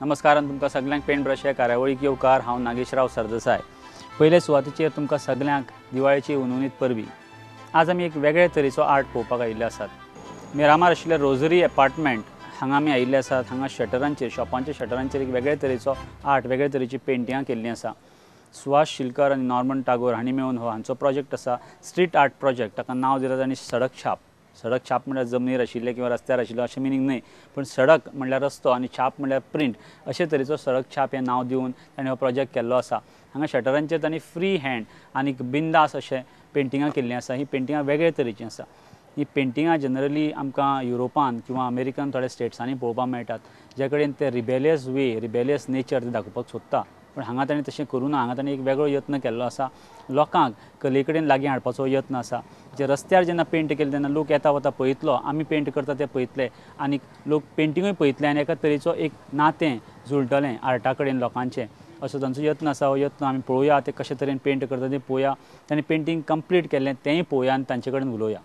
नमस्कारान तुमकां सगळ्यांक paint brush ह्या कार्यावळीक येवकार। हांव नागेशराव सरदेसाय। पयले सुवातेचेर तुमकां सगळ्यांक दिवाळेची उनवणीत परबी। आज आमी एक वेगळे तरेचो आर्ट पळोवपाक आयिल्ले आसात। मिरामार आशिल्ले रोझरी अपार्टमेंट हांगा आमी आयिल्ले आसात। हांगा शटरांचेर शॉपांच्या शटरांचेर एक वेगळे तरेचो आर्ट, वेगळे तरेची पेंटिंगां केल्लीं आसा। सुहास शिलकर आनी नॉर्मन टागोर हांणी मेळून हांचो प्रोजेक्ट आसा स्ट्रीट आर्ट प्रोजेक्ट। ताका नांव दिलें आनी सडक छाप। सडक छाप म्हणल्यार जमनीर आशिल्ले किंवा रस्त्यार आशिल्लो अशें मिनींग न्हय, पण सडक म्हणल्यार रस्तो आनी छाप म्हणल्यार प्रिंट। अशे तरेचो सडक छाप हें नांव दिवन ताणें हो प्रोजेक्ट केल्लो आसा। हांगा शटरांचेर तांणी फ्री हँड आनी बिंदास अशें पेंटिंगां केल्लीं आसा। ही पेंटिंगां वेगळे तरेचीं आसा। ही पेंटिंगां जनरली आमकां युरोपान किंवा अमेरिकन थोड्या स्टेट्सांनी पळोवपाक मेळटात, जे कडेन ते रिबेलियस वे, रिबेलियस नेचर ते दाखोवपाक सोदता। पण हांगा ताणें तशें करूं ना। हांगा ताणें एक वेगळो यत्न केल्लो आसा। लोकांक कले कडेन लागीं हाडपाचो यत्न आसा। जे रस्त्यार जेन्ना पेंट केले तेन्ना लोक येता वता पळयतलो, आमी पेंट करता ते पळयतले आनी लोक पेंटिंगूय पळयतले आनी एका तरेचो एक नातें जुळटलें आर्टा कडेन लोकांचें, असो तांचो यत्न आसा। हो यत्न आमी पळोवया, ते कशे तरेन पेंट करता तें पळोवया, ताणें पेंटींग कंप्लीट केल्लें तेंय पळोवया आनी तांचे कडेन उलोवया।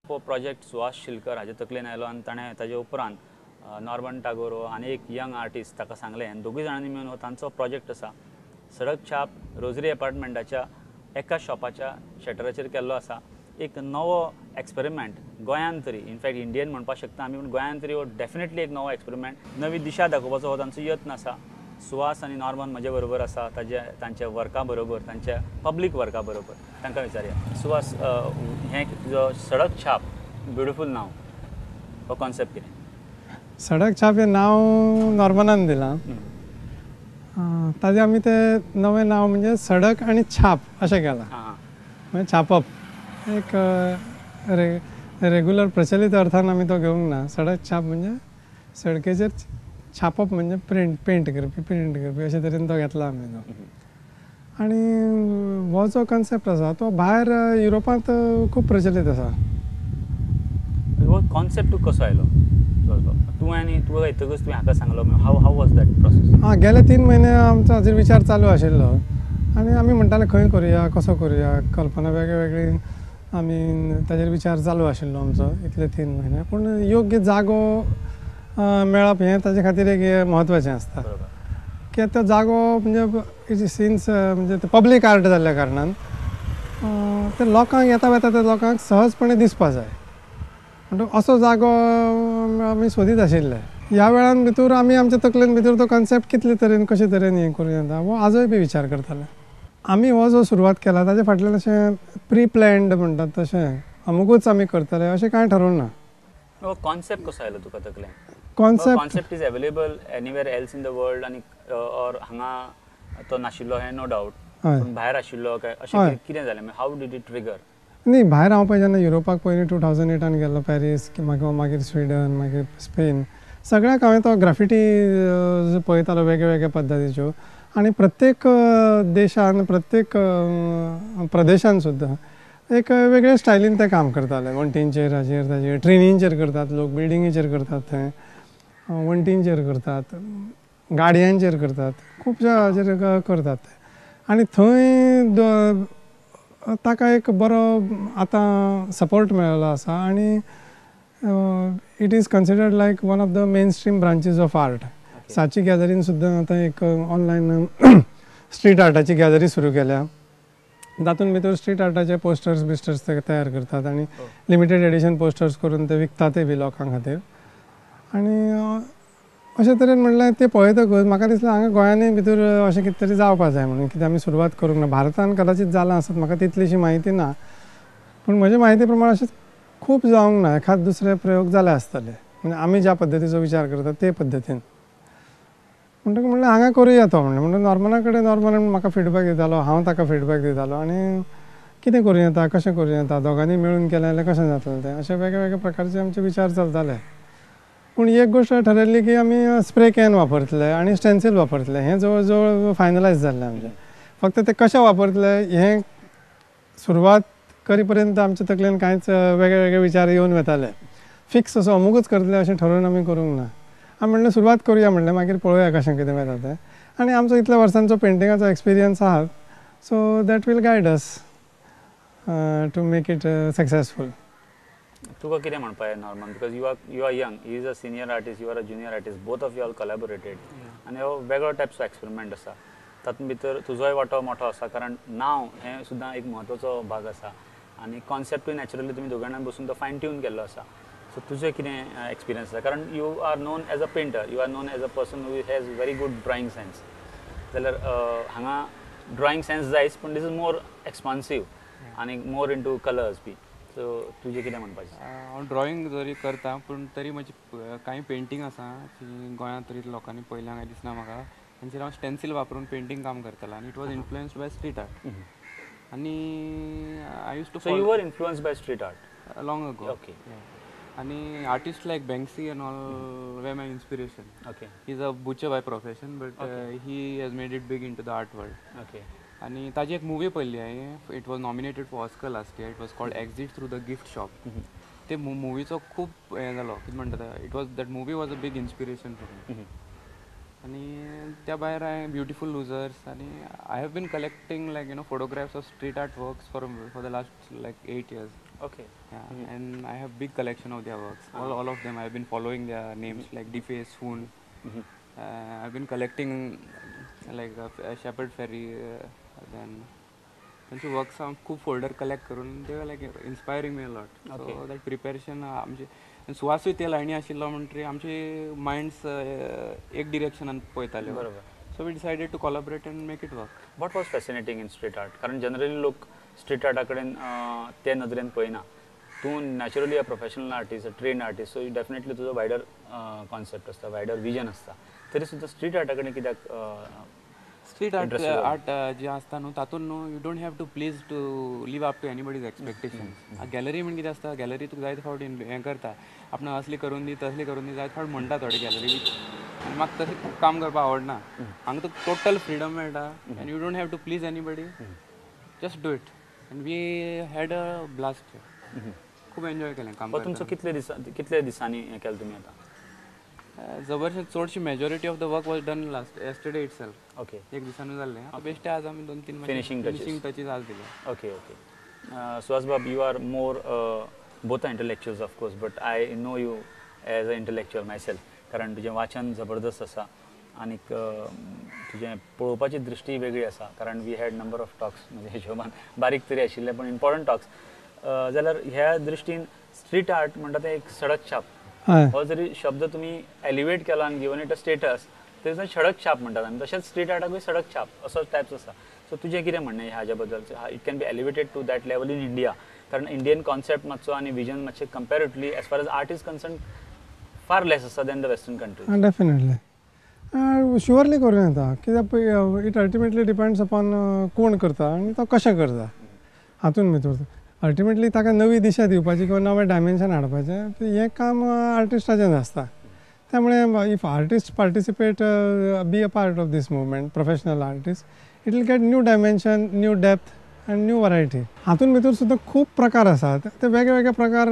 हो प्रोजेक्ट सुहास शिलकर हाजे तकलेन आयलो आनी ताणें ताजे उपरांत नॉर्मन टागोर आनी एक यंग आर्टिस्ट ताका सांगलें आनी दोगूय जाणांनी मेळून हो तांचो प्रोजेक्ट आसा। सडक छाप रोझरी अपार्टमेंटाच्या एका शॉपाच्या शटराचेर केल्लो आसा। एक नवो एक्सपेरिमेंट गोंयान तरी, इनफॅक्ट इंडियन म्हणपाक शकता आमी, पूण गोंयान तरी हो डेफिनेटली एक नवो एक्सपेरिमेंट, नवी दिशा दाखोवपाचो हो तांचो यत्न आसा। सुहास आनी नॉर्मन म्हजे बरोबर आसा, तांच्या वर्का बरोबर, तांच्या पब्लीक वर्का बरोबर। तांकां विचारया, सुहास हें जो सडक छाप, ब्युटिफूल नांव, हो कॉन्सेप्ट कितें? सडक छाप हें नांव नॉर्मनान दिलां। ताजें आमी तें नवें नांव म्हणजे सडक आनी छाप अशें केलां। म्हणजे छापप एक रेग्युलर प्रचलित अर्थान आमी तो घेवंक ना. सडक छाप म्हणजे सडकेचेर छापप म्हणजे पेंट करपी अशे तरेन तो घेतला आमी तो. आनी हो जो कन्सेप्ट आसा तो भायर युरोपांत खूब प्रचलीत आसा. हो कॉन्सेप्ट कसो आयलो तूं आनी तुका येतकच तुवें हाका सांगलो हाव वॉज दॅट प्रोसेस? गेले 3 म्हयने आमचो हाजेर विचार चालू आशिल्लो आनी आमी म्हणटाले खंय करुया, कसो करुया, कल्पना वेगळी आमी ताजेर विचार चालू आशिल्लो आमचो इतले 3 म्हयने. पूण योग्य जागो मेळप हें ताजे खातीर एक म्हत्वाचें आसता. कित्याक तो जागो म्हणजे सिन्स म्हणजे ते पब्लीक आर्ट जाल्ल्या कारणान ते लोकांक येता वता त्या लोकांक सहजपणे दिसपा जाय. म्हणटकूच असो जागो आमी सोदीत आशिल्ले. ह्या वेळान भितर आमी आमच्या तकलेन भितर तो कन्सेप्ट कितले तरेन कशे तरेन हें करूं येता हो आजूय बी विचार करताले. आमी हो जो सुरवात केला ताजे फाटल्यान अशें प्री प्लॅन्ड म्हणटात तशें अमुकूच आमी करतले अशें कांय ठरोवन ना. कॉन्सेप्ट कसो आयलो तुका तकलेन? Concept is available anywhere else in the world आनी ऑर हांगा तो नाशिल्लो हें नो डावट, पूण भायर आशिल्लो काय अशें कितें जालें? How did it trigger? न्ही भायर हांव पळय जेन्ना युरोपाक पयलीं 2008 गेल्लो पॅरीस मागीर स्विडन मागीर स्पेन सगळ्याक हांवें तो ग्राफिटी पळयतालो वेगळ्या पद्दतीच्यो आनी प्रत्येक देशान प्रत्येक प्रदेशान सुद्दां एक वेगळे स्टायलीन ते काम करताले. वण्टींचेर हाचेर ताचेर ट्रेनींचेर करतात लोक, बिल्डिंगेचेर करतात, थंय वण्टींचेर करतात, गाडयांचेर करतात, खुबश्या हाचेर करतात ते. आनी थंय ताका एक बरो आतां सपोर्ट मेळिल्लो आसा आनी it is considered like one of the main stream branches of art. साची गॅलरीन सुद्दां आतां एक ऑनलायन स्ट्रीट आर्टाची गॅलरी सुरू केल्या. तातूंत भितर स्ट्रीट आर्टाचे पोस्टर्स ते तयार करतात आनी लिमिटेड एडिशन पोस्टर्स करून ते विकतातय बी लोकां खातीर. आनी अशे तरेन म्हणल्यार ते पळयतकच म्हाका दिसलें हांगा गोंयांनी भितर अशें कितें तरी जावपा जाय म्हणून. कित्याक आमी सुरवात करूंक ना. भारतान कदाचीत जालां आसत, म्हाका तितलीशी म्हायती ना, पूण म्हजे म्हायती प्रमाण अशें खूब जावंक ना. एखाद दुसरे प्रयोग जाले आसतले म्हणजे आमी ज्या पद्दतीचो विचार करतात ते पद्दतीन. म्हणटकच म्हणलें हांगा करुया तो म्हणून नॉर्मना कडेन नॉर्मनान म्हाका फिडबॅक दितालो, हांव ताका फिडबॅक दितालो आनी कितें करूं येता, कशें करूं येता, दोगांनी मेळून केलें जाल्यार कशें जातलें तें अशे वेगळे प्रकारचे आमचे विचार चलताले. पूण एक गोश्ट ठरयल्ली की आमी स्प्रे कॅन वापरतले आनी स्टेन्सील वापरतले. हें जवळ जवळ फायनलायज जाल्लें आमचें. फक्त ते कशें वापरतले हें सुरवात करी पर्यंत आमच्या तकलेन कांयच वेगळे विचार येवन वताले. फिक्स असो अमुकूच करतले अशें ठरोवन आमी करूंक ना. आमी म्हणलें सुरवात करुया म्हणलें, मागीर पळोवया कशें कितें वता तें. आनी आमचो इतल्या वर्सांचो पेंटिंगाचो एक्सपिरियन्स आसा so that will guide us to make it successful. तुका कितें म्हणपा जाय Norman? Because you are young, he is a senior artist, you are a junior artist, both of you all collaborated आनी हो वेगळो टायप्सचो एक्सपेरिमेंट आसा. तातूंत भितर तुजोय वांटो मोठो आसा कारण नांव हें सुद्दां एक म्हत्वाचो भाग आसा आनी कॉन्सेप्टूय नॅचरली तुमी दोगां जाणां बसून तो फायन ट्यून केल्लो आसा. सो तुजें कितें एक्सपिरियन्स आसा? कारण you are known as a painter, you are known as a person who has very good drawing sense. जाल्यार हांगा ड्रॉइंग सेन्स जायच पूण दीस इज मोर एक्सपान्सीव आनी मोर इंटू कलर्स बी. सो तुजें कितें म्हणपाचें? हांव ड्रॉइंग जरी करता पूण तरी म्हजी कांय पेंटींग आसा जी गोंयांत तरी लोकांनी पळयल्या काय दिसना म्हाका. तांचेर हांव स्टेन्सील वापरून पेंटींग काम करतालो आनी it was influenced by street art. आनी I use to so you were influenced by street art long ago. Okay. आनी artist like Banksy and all were my inspiration. Okay. He is a butcher by profession but he has made it big in to the art world. Okay. आनी ताजी एक movie पळयल्ली हांवें. It was nominated for Oscar last year. It was called exit through the gift shop. ते मुवीचो खूब हें जालो कितें म्हणटा it was that movie was a big inspiration for me. आनी त्या भायर हांवें ब्युटिफूल लुजर्स आनी I have been collecting like you know photographs of street art works for the last like 8 years. Okay. Yeah, and I have big collection of their works. All of them I have been following their names like Deface, Foon. I've been collecting like Shepherd Ferry. Then त्यांचे works हांव खूब folder collect करून they were like inspiring me a lot. So that preparation आमचे सुवासूय ते लायनी आशिल्लो म्हणटरी आमचे मायंड्स एक डिरेक्शनान पळयताले. बरोबर. So we decided to collaborate and make it work. What was fascinating in street art? कारण जनरली लोक स्ट्रीट आर्टा कडेन ते नदरेन पळयना. तूं naturally a professional artist, a train artist, so definitely तुजो वायडर कॉन्सेप्ट आसता, वायडर विजन आसता. तरी सुद्दां स्ट्रीट आर्टा कडेन कित्याक स्ट्रीट आर्ट Interested जालो. आर्ट जे आसता न्हू तातूंत न्हू you don't have to please to live up to anybody's expectations. Gallery म्हण कितें आसता गॅलरी तुका जायते फावट हें करता आपणाक असली करून दी तसली करून दी जायते फावट म्हणटा थोडी गॅलरी आनी म्हाका तशें काम करपाक आवडना. हांगा तुका टोटल फ्रिडम मेळटा आनी you don't have to please anybody. Just do it आनी वी हॅड अ ब्लास्ट. खूब एन्जॉय केलें काम पण तुमचो कितले दिसांनी हें केलें तुमी आतां? जबरदस्त चडशी majority of the work was done yesterday it self. Okay एक दिसानूच जाल्लें. आतां बेश्टे आज आमी 2-3 Finishing टचीस आज दिले. Okay. Suhas Bab, you are more both intellectuals of course, but I know you as an intellectual myself. कारण तुजें वाचन जबरदस्त आसा आनीक तुजें पळोवपाची दृश्टी वेगळी आसा. कारण we had number of talks म्हणजे हिशोबान बारीक तरी आशिल्ले पण इम्पॉर्टंट टॉक्स. जाल्यार ह्या दृश्टीन स्ट्रीट आर्ट म्हणटा तें एक सडक छाप. हो जरी शब्द तुमी एलिवेट केला आनी गिवन इट अ स्टेटस तरी सडक छाप म्हणटात आमी. तशेंच स्ट्रीट आर्टाकूय सडक छाप असो टायप्स आसा. सो तुजें कितें म्हणणें हाज्या बद्दल? It can be elevated to that level in India. कारण इंडियन कॉन्सेप्ट मातसो आनी विजन मातशें comparatively as far as art is concern far less आसा than the western countries. Definitely surely करूं येता. कित्याक इट अल्टिमेटली डिपेंड्स अपॉन कोण करता आनी तो कशें करता हातून भितर. अल्टिमेटली ताका नवी दिशा दिवपाची किंवा नवें डायमेन्शन हाडपाचें हें काम आर्टिस्टाचें आसता. त्यामुळे if artist participate be a part of this movement professional artist it will get new dimension new depth and new variety. हातून भितर सुद्दां खूब प्रकार आसात. ते वेगळे प्रकार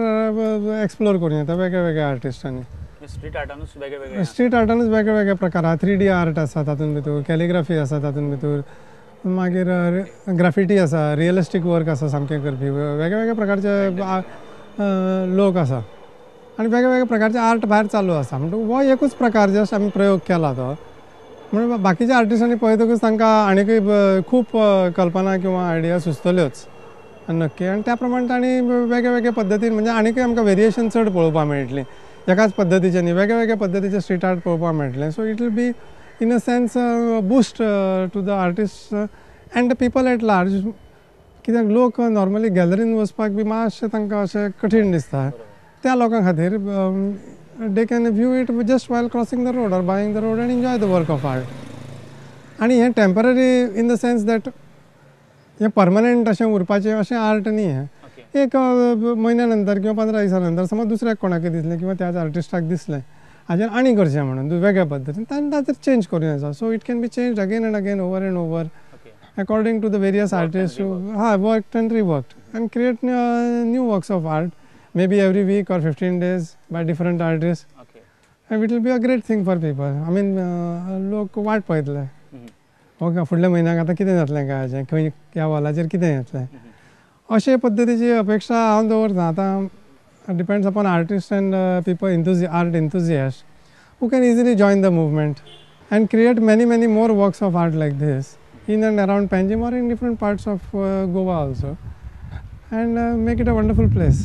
एक्सप्लोर करूं येता वेगळ्या आर्टिस्टांनी. स्ट्रीट आर्टानूच वेगळे स्ट्रीट आर्टानूच वेगळे प्रकार आसा. 3D आर्ट आसा तातूंत भितर, कॅलिग्राफी आसा तातूंत भितर, मागीर ग्राफिटी आसा, रियलिस्टीक वर्क आसा सामकें करपी. वेगळे प्रकारचे लोक आसा आनी वेगळे प्रकारचे आर्ट भायर चालू आसा. म्हणटकूच हो एकूच प्रकार जस्ट आमी प्रयोग केला तो. म्हणून बाकीच्या आर्टिस्टांनी पळयतकूच तांकां आनीकय खूब कल्पना किंवा आयडिया सुचतल्योच नक्की. आनी त्या प्रमाणे तांणी वेगळे पद्दतीन म्हणजे आनीकय आमकां वेरिएशन चड पळोवपाक मेळटलीं. एकाच पद्दतीचे न्ही वेगळे पद्दतीचे स्ट्रीट आर्ट पळोवपाक मेळटलें. So it will be in a sense boost to the artist and the people at large. कित्याक लोक नॉर्मली गॅलरीन वचपाक बी मातशें तांकां अशें कठीण दिसता. त्या लोकां खातीर they can view it just while crossing the road or buying the road and enjoy the work of art. आणि हे temporary in the sense that हे परमनंट अशें उरपाचें अशें आर्ट न्ही. हें एक म्हयन्या नंतर किंवा 15 दिसां नंतर समज दुसऱ्याक कोणाकय दिसलें किंवा त्याच आर्टिस्टाक दिसलें हाजेर आनी करचें म्हणून वेगळ्या पद्दतीन ताचेर चेंज करून येता. So it can B change again end again over end over according to the various artists who worked and reworked and create new works of art maybe every week or 15 days by different artists. And it will be a great thing for people. I mean लोक वाट पळयतले okay फुडल्या म्हयन्याक आतां कितें जातलें काय हाजें खंय ह्या वॉलाचेर कितें येतलें अशे पद्दतीची अपेक्षा हांव दवरता. आतां depends upon artist end people art enthusiasts who can easily join the movement and create many more works of art like this in and around Panjim or in different parts of Goa also and make it a wonderful place.